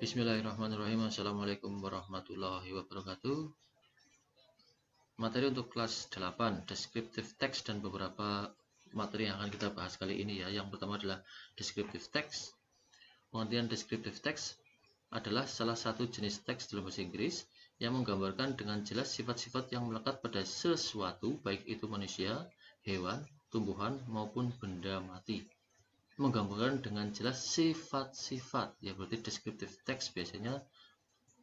Bismillahirrahmanirrahim. Assalamualaikum warahmatullahi wabarakatuh. Materi untuk kelas 8, descriptive text, dan beberapa materi yang akan kita bahas kali ini ya. Yang pertama adalah descriptive text. Pengertian descriptive text adalah salah satu jenis teks dalam bahasa Inggris yang menggambarkan dengan jelas sifat-sifat yang melekat pada sesuatu, baik itu manusia, hewan, tumbuhan, maupun benda mati. Menggambarkan dengan jelas sifat-sifat, ya berarti descriptive text biasanya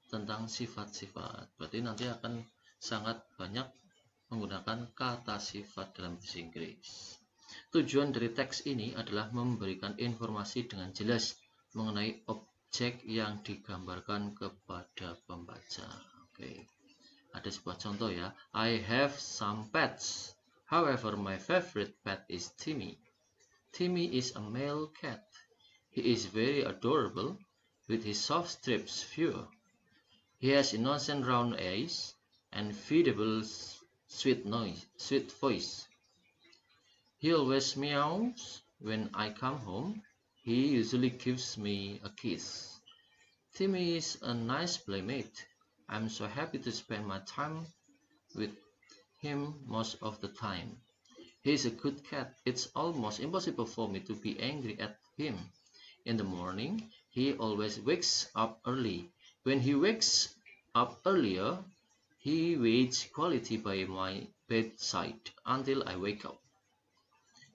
tentang sifat-sifat. Berarti nanti akan sangat banyak menggunakan kata sifat dalam bahasa Inggris. Tujuan dari teks ini adalah memberikan informasi dengan jelas mengenai objek yang digambarkan kepada pembaca. Oke. Ada sebuah contoh ya. I have some pets. However, my favorite pet is Timmy. Timmy is a male cat. He is very adorable with his soft striped fur. He has innocent round eyes and feedable sweet voice. He always meows when I come home. He usually gives me a kiss. Timmy is a nice playmate. I'm so happy to spend my time with him most of the time. He's a good cat. It's almost impossible for me to be angry at him. In the morning, he always wakes up early. When he wakes up earlier, he waits quality by my bedside until I wake up.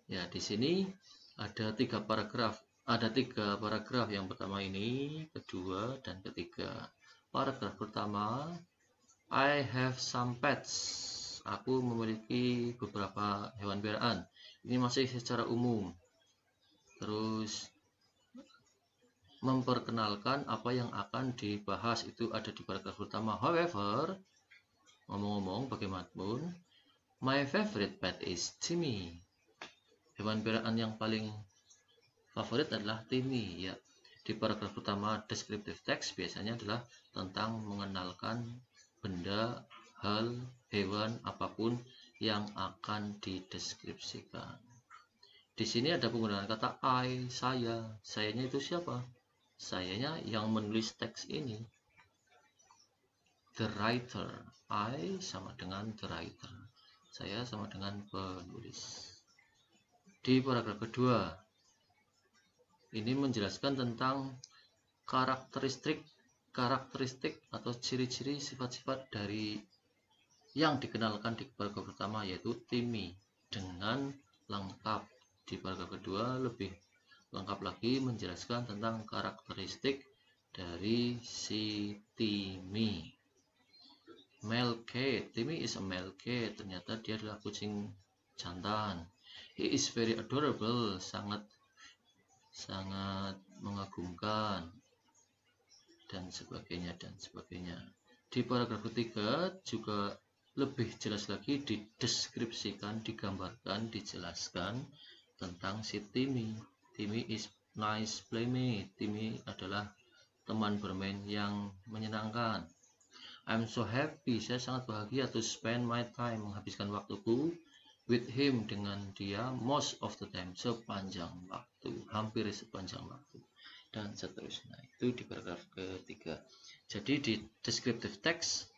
Ya, di sini ada tiga paragraf. Ada tiga paragraf. Yang pertama ini, kedua, dan ketiga. Paragraf pertama, I have some pets. Aku memiliki beberapa hewan peliharaan. Ini masih secara umum. Terus memperkenalkan apa yang akan dibahas itu ada di paragraf pertama. However, ngomong-ngomong bagaimanapun, my favorite pet is Timmy. Hewan peliharaan yang paling favorit adalah Timmy ya. Di paragraf pertama descriptive text biasanya adalah tentang mengenalkan benda, hal, hewan, apapun yang akan dideskripsikan. Di sini ada penggunaan kata I, saya. Sayanya itu siapa? Sayanya yang menulis teks ini. The writer. I sama dengan the writer. Saya sama dengan penulis. Di paragraf kedua, ini menjelaskan tentang karakteristik atau ciri-ciri sifat-sifat dari yang dikenalkan di paragraf pertama, yaitu Timmy dengan lengkap. Di paragraf kedua lebih lengkap lagi menjelaskan tentang karakteristik dari si Timmy. Male cat. Timmy is a male cat. Ternyata dia adalah kucing jantan. He is very adorable. Sangat mengagumkan, dan sebagainya. Di paragraf ketiga juga lebih jelas lagi dideskripsikan, digambarkan, dijelaskan tentang si Timmy. Timmy is nice playmate. Timmy adalah teman bermain yang menyenangkan. I'm so happy. Saya sangat bahagia to spend my time, menghabiskan waktuku with him, dengan dia, most of the time, sepanjang waktu, hampir sepanjang waktu, dan seterusnya. Itu di paragraf ketiga. Jadi di descriptive text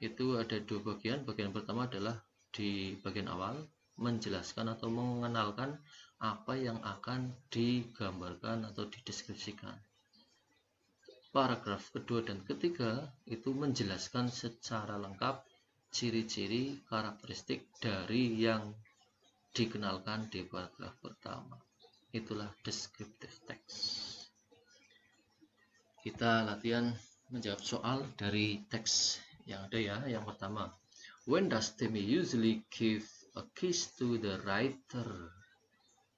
itu ada dua bagian. Bagian pertama adalah di bagian awal menjelaskan atau mengenalkan apa yang akan digambarkan atau dideskripsikan. Paragraf kedua dan ketiga itu menjelaskan secara lengkap ciri-ciri karakteristik dari yang dikenalkan di paragraf pertama. Itulah descriptive text. Kita latihan menjawab soal dari teks yang ada ya. Yang pertama, when does Timmy usually give a kiss to the writer?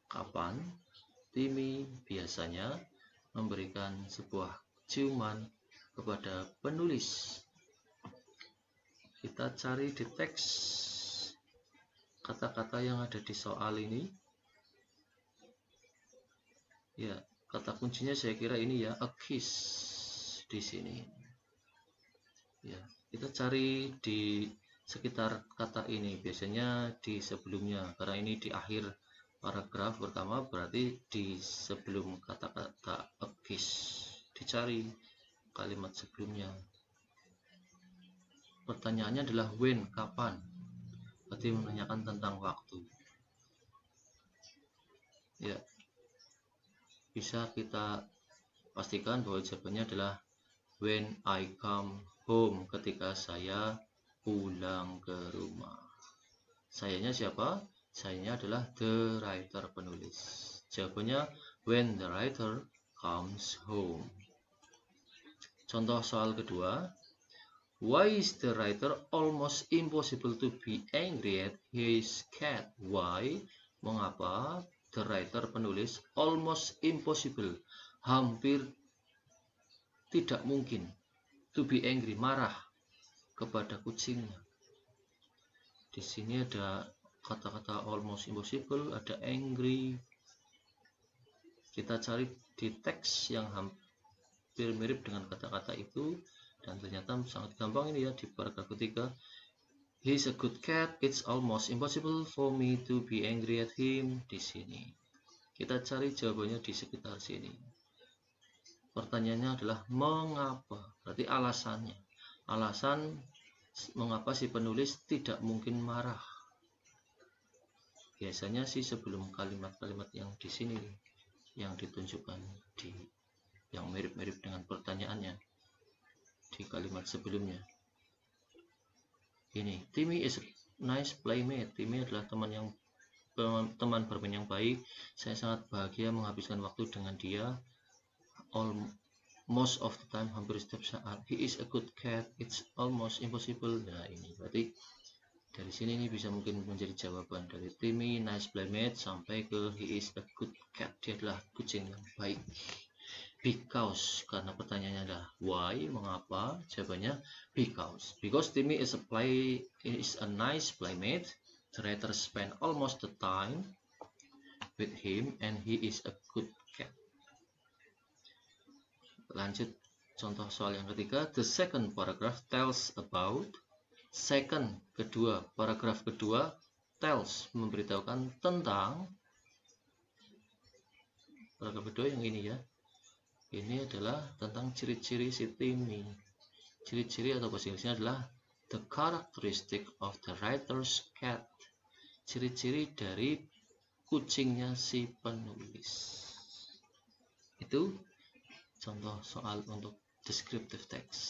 Kapan Timmy biasanya memberikan sebuah ciuman kepada penulis? Kita cari di teks kata-kata yang ada di soal ini. Ya, kata kuncinya saya kira ini ya, a kiss di sini. Ya, kita cari di sekitar kata ini, biasanya di sebelumnya, karena ini di akhir paragraf pertama, berarti di sebelum kata-kata a kiss. Dicari kalimat sebelumnya. Pertanyaannya adalah when, kapan. Berarti menanyakan tentang waktu. Ya, bisa kita pastikan bahwa jawabannya adalah when I come home, ketika saya pulang ke rumah. Sayanya siapa? Sayanya adalah the writer, penulis. Jawabannya when the writer comes home. Contoh soal kedua. Why is the writer almost impossible to be angry at his cat? Why? Mengapa the writer, penulis, almost impossible, hampir tidak mungkin, to be angry, marah kepada kucingnya. Di sini ada kata-kata almost impossible, ada angry. Kita cari di teks yang hampir mirip dengan kata-kata itu, dan ternyata sangat gampang ini ya. Di paragraf ketiga, he's a good cat, it's almost impossible for me to be angry at him. Di sini kita cari jawabannya di sekitar sini. Pertanyaannya adalah mengapa, berarti alasannya. Alasan mengapa si penulis tidak mungkin marah. Biasanya sih sebelum kalimat-kalimat yang di sini yang ditunjukkan di yang mirip-mirip dengan pertanyaannya di kalimat sebelumnya. Ini, Timmy is a nice playmate. Timmy adalah teman bermain yang baik. Saya sangat bahagia menghabiskan waktu dengan dia. Most of the time, hampir setiap saat. He is a good cat. It's almost impossible. Nah, ini berarti dari sini ini bisa mungkin menjadi jawaban dari Timmy nice playmate sampai ke he is a good cat. Dia adalah kucing yang baik. Because, karena pertanyaannya adalah why, mengapa, jawabannya because Timmy is a nice playmate. The writer spend almost the time with him and he is a good cat. Lanjut contoh soal yang ketiga. The second paragraph tells about. Paragraf kedua tells, memberitahukan tentang. Paragraf kedua yang ini ya. Ini adalah tentang ciri-ciri si Timmy. Ciri-ciri atau bahasa Inggrisnya adalah the characteristic of the writer's cat. Ciri-ciri dari kucingnya si penulis. Itu contoh soal untuk descriptive text.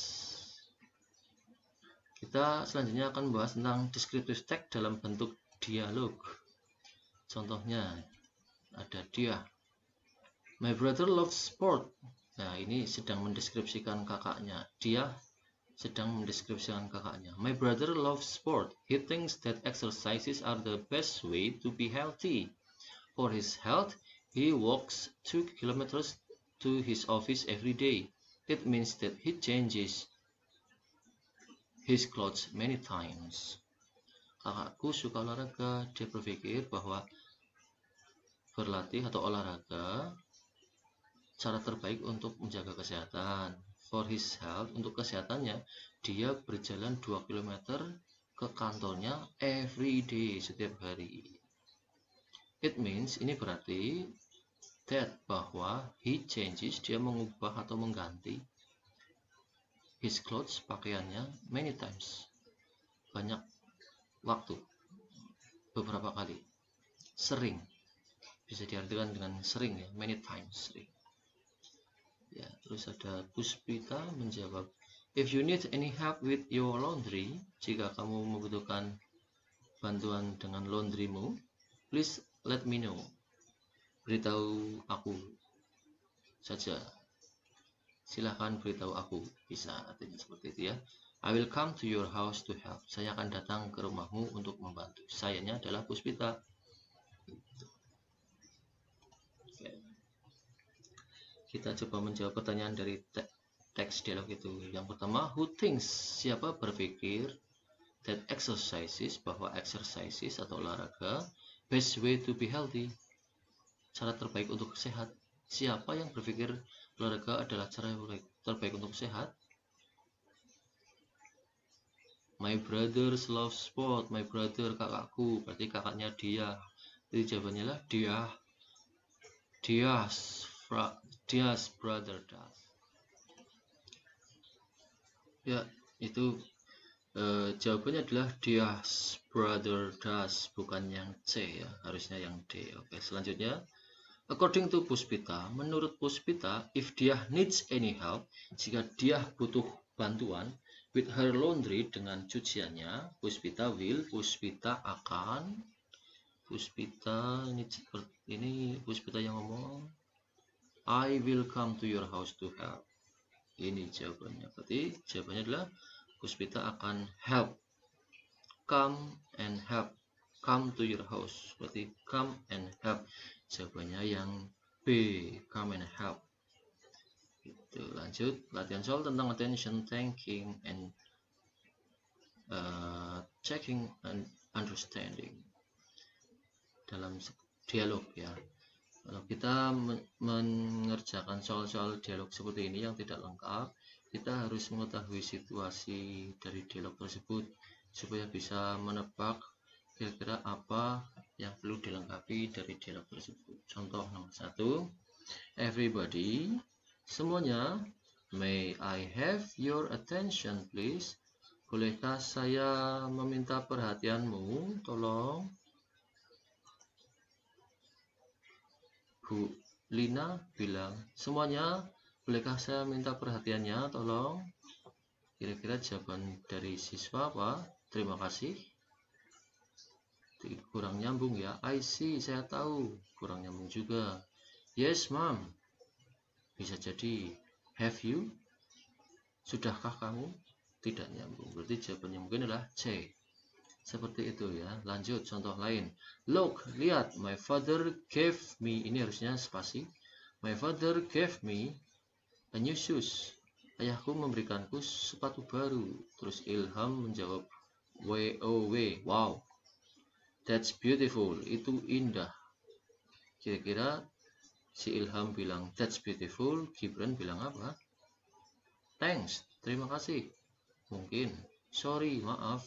Kita selanjutnya akan membahas tentang descriptive text dalam bentuk dialog. Contohnya ada dia. My brother loves sport. Nah, ini sedang mendeskripsikan kakaknya. Dia sedang mendeskripsikan kakaknya. My brother loves sport. He thinks that exercises are the best way to be healthy. For his health, he walks 2 kilometers to his office every day. It means that he changes his clothes many times. Kakakku suka olahraga. Dia berpikir bahwa berlatih atau olahraga cara terbaik untuk menjaga kesehatan. For his health, untuk kesehatannya, dia berjalan 2 km ke kantornya every day, setiap hari. It means, ini berarti that, bahwa he changes, dia mengubah atau mengganti his clothes, pakaiannya, many times, banyak waktu, beberapa kali, sering, bisa diartikan dengan sering ya, many times, sering. Ya, terus ada Puspita menjawab, if you need any help with your laundry, jika kamu membutuhkan bantuan dengan laundrymu, please let me know. Beritahu aku saja. Silahkan beritahu aku. Bisa artinya seperti itu ya. I will come to your house to help. Saya akan datang ke rumahmu untuk membantu. Sayanya adalah Puspita. Kita coba menjawab pertanyaan dari teks dialog itu. Yang pertama, who thinks, siapa berpikir, that exercises, bahwa exercises atau olahraga, best way to be healthy, cara terbaik untuk sehat. Siapa yang berpikir olahraga adalah cara terbaik untuk sehat? My brother loves sport. My brother, kakakku, berarti kakaknya dia. Jadi jawabannya lah dia. Dia's brother does. Ya, itu jawabannya adalah Dia's brother does, bukan yang C ya, harusnya yang D. Oke, selanjutnya. According to Puspita, menurut Puspita, if dia needs any help, jika dia butuh bantuan with her laundry, dengan cuciannya, Puspita akan, Puspita ini Puspita yang ngomong, I will come to your house to help. Ini jawabannya. Berarti jawabannya adalah Puspita akan help. Come and help. Come to your house. Berarti come and help. Jawabannya yang B. Come and help. Gitu. Lanjut. Latihan soal tentang attention, thinking, and checking and understanding. Dalam dialog ya. Kalau kita mengerjakan soal-soal dialog seperti ini yang tidak lengkap, kita harus mengetahui situasi dari dialog tersebut supaya bisa menebak kira-kira apa yang perlu dilengkapi dari dialog tersebut. Contoh nomor 1, everybody, semuanya, may I have your attention please? Bolehkah saya meminta perhatianmu? Tolong. Bu Lina bilang, semuanya, bolehkah saya minta perhatiannya? Tolong. Kira-kira jawaban dari siswa apa? Terima kasih. Kurang nyambung ya. I see, saya tahu. Kurang nyambung juga. Yes, ma'am. Bisa jadi. Have you? Sudahkah kamu? Tidak nyambung. Berarti jawabannya mungkin adalah C. Seperti itu ya. Lanjut contoh lain. Look, lihat, my father gave me, ini harusnya spasi. My father gave me a new shoes. Ayahku memberikanku sepatu baru. Terus Ilham menjawab, wow, that's beautiful. Itu indah. Kira-kira si Ilham bilang that's beautiful, Gibran bilang apa? Thanks, terima kasih. Mungkin sorry, maaf.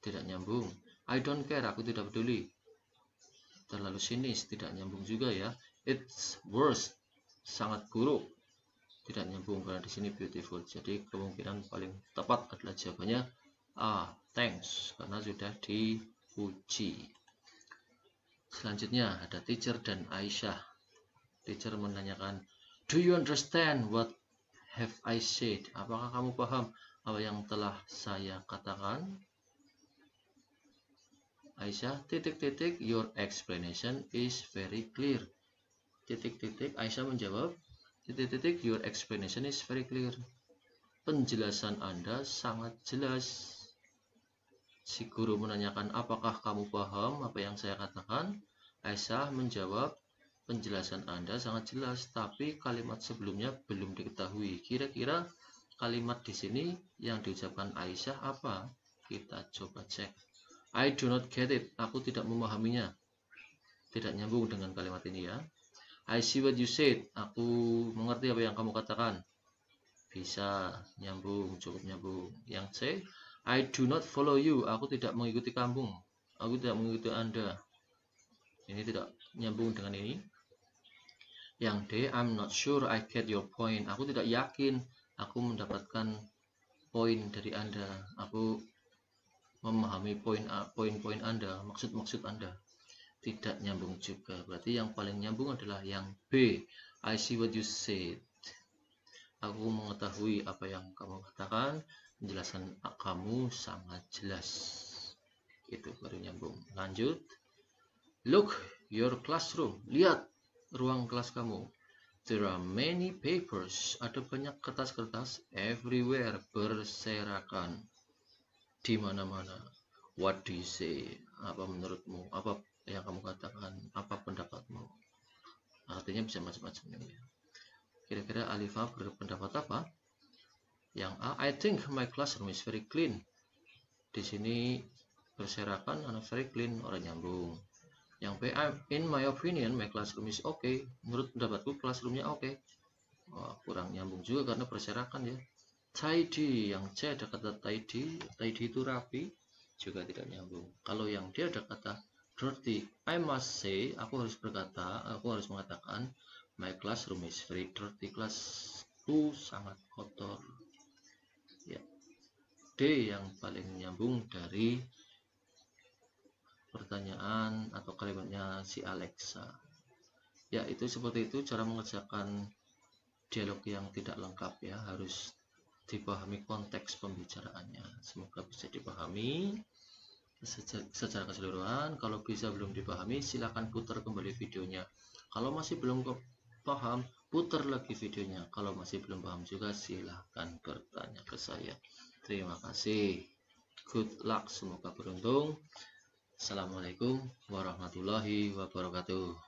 Tidak nyambung. I don't care, aku tidak peduli. Terlalu sinis, tidak nyambung juga ya. It's worse, sangat buruk. Tidak nyambung karena di sini beautiful. Jadi kemungkinan paling tepat adalah jawabannya A, thanks, karena sudah dipuji. Selanjutnya ada teacher dan Aisyah. Teacher menanyakan, do you understand what have I said? Apakah kamu paham apa yang telah saya katakan? Aisyah, titik-titik, your explanation is very clear. Titik-titik, Aisyah menjawab, titik-titik, your explanation is very clear. Penjelasan Anda sangat jelas. Si guru menanyakan, apakah kamu paham apa yang saya katakan? Aisyah menjawab, penjelasan Anda sangat jelas, tapi kalimat sebelumnya belum diketahui. Kira-kira kalimat di sini yang diucapkan Aisyah apa? Kita coba cek. I do not get it. Aku tidak memahaminya. Tidak nyambung dengan kalimat ini ya. I see what you said. Aku mengerti apa yang kamu katakan. Bisa nyambung, cukup nyambung. Yang C, I do not follow you. Aku tidak mengikuti kamu. Aku tidak mengikuti Anda. Ini tidak nyambung dengan ini. Yang D, I'm not sure I get your point. Aku tidak yakin aku mendapatkan poin dari Anda. Aku memahami poin-poin Anda, maksud-maksud Anda. Tidak nyambung juga. Berarti yang paling nyambung adalah yang B. I see what you said. Aku mengetahui apa yang kamu katakan. Penjelasan kamu sangat jelas. Itu baru nyambung. Lanjut. Look, your classroom. Lihat ruang kelas kamu. There are many papers. Ada banyak kertas-kertas everywhere, berserakan. Di mana-mana. What do you say? Apa menurutmu? Apa yang kamu katakan? Apa pendapatmu? Artinya bisa macam-macam ya. Kira-kira Alifa berpendapat apa? Yang A, I think my classroom is very clean. Di sini berserakan, karena very clean, orang nyambung. Yang B, in my opinion my classroom is okay. Menurut pendapatku classroomnya okay. Wah, kurang nyambung juga karena berserakan ya. Tidy, yang C ada kata tidy, tidy itu rapi, juga tidak nyambung. Kalau yang D ada kata dirty, I must say, aku harus mengatakan, my classroom is very dirty, kelasku sangat kotor. Ya, D yang paling nyambung dari pertanyaan atau kalimatnya si Alexa. Ya, itu seperti itu cara mengerjakan dialog yang tidak lengkap ya, harus dipahami konteks pembicaraannya. Semoga bisa dipahami secara keseluruhan. Kalau bisa belum dipahami, silahkan putar kembali videonya. Kalau masih belum paham, putar lagi videonya. Kalau masih belum paham juga, silahkan bertanya ke saya. Terima kasih. Good luck, semoga beruntung. Assalamualaikum warahmatullahi wabarakatuh.